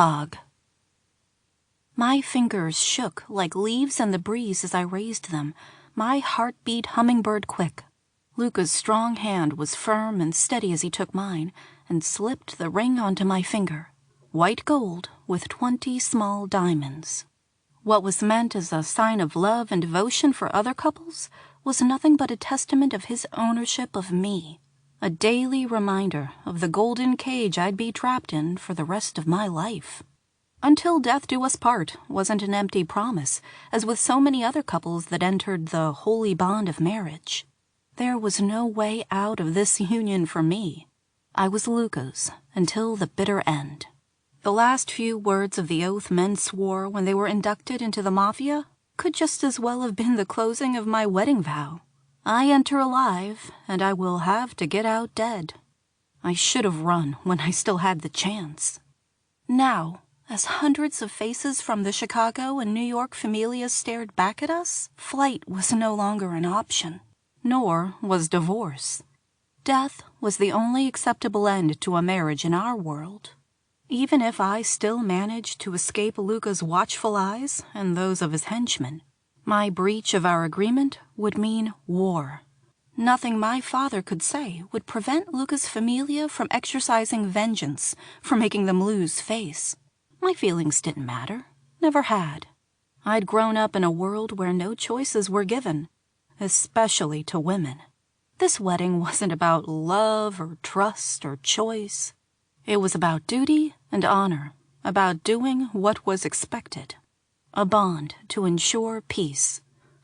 Dog. My fingers shook like leaves in the breeze as I raised them, my heartbeat hummingbird quick. Luca's strong hand was firm and steady as he took mine and slipped the ring onto my finger, white gold with 20 small diamonds. What was meant as a sign of love and devotion for other couples was nothing but a testament of his ownership of me, a daily reminder of the golden cage I'd be trapped in for the rest of my life. Until death do us part wasn't an empty promise, as with so many other couples that entered the holy bond of marriage. There was no way out of this union for me. I was Luca's until the bitter end. The last few words of the oath men swore when they were inducted into the Mafia could just as well have been the closing of my wedding vow. I enter alive, and I will have to get out dead. I should have run when I still had the chance. Now, as hundreds of faces from the Chicago and New York familias stared back at us, flight was no longer an option, nor was divorce. Death was the only acceptable end to a marriage in our world. Even if I still managed to escape Luca's watchful eyes and those of his henchmen, my breach of our agreement would mean war. Nothing my father could say would prevent Luca's familia from exercising vengeance for making them lose face. My feelings didn't matter, never had. I'd grown up in a world where no choices were given, especially to women. This wedding wasn't about love or trust or choice. It was about duty and honor, about doing what was expected. A bond to ensure peace.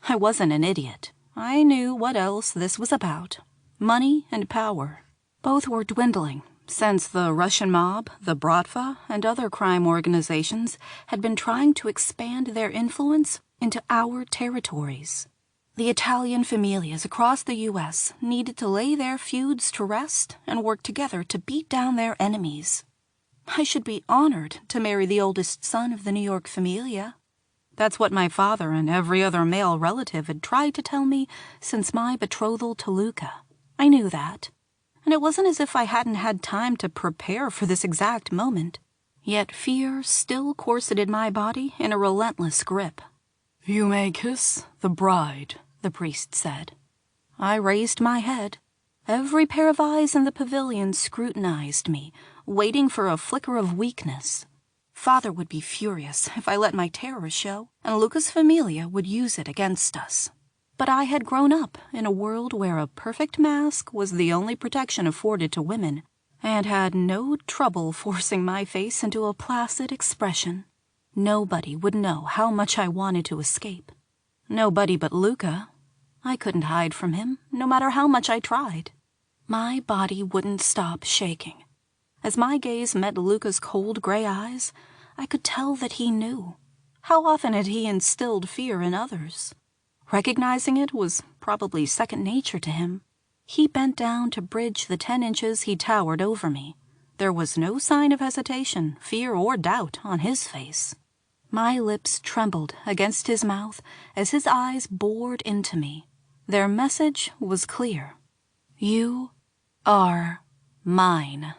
I wasn't an idiot. I knew what else this was about. Money and power. Both were dwindling, since the Russian mob, the Bratva, and other crime organizations had been trying to expand their influence into our territories. The Italian familias across the U.S. needed to lay their feuds to rest and work together to beat down their enemies. I should be honored to marry the oldest son of the New York familia. That's what my father and every other male relative had tried to tell me since my betrothal to Luca. I knew that. And it wasn't as if I hadn't had time to prepare for this exact moment. Yet fear still corseted my body in a relentless grip. "You may kiss the bride," the priest said. I raised my head. Every pair of eyes in the pavilion scrutinized me, waiting for a flicker of weakness. Father would be furious if I let my terror show, and Luca's familia would use it against us. But I had grown up in a world where a perfect mask was the only protection afforded to women, and had no trouble forcing my face into a placid expression. Nobody would know how much I wanted to escape. Nobody but Luca. I couldn't hide from him, no matter how much I tried. My body wouldn't stop shaking. As my gaze met Luca's cold gray eyes, I could tell that he knew. How often had he instilled fear in others? Recognizing it was probably second nature to him. He bent down to bridge the 10 inches he towered over me. There was no sign of hesitation, fear, or doubt on his face. My lips trembled against his mouth as his eyes bored into me. Their message was clear. You are mine.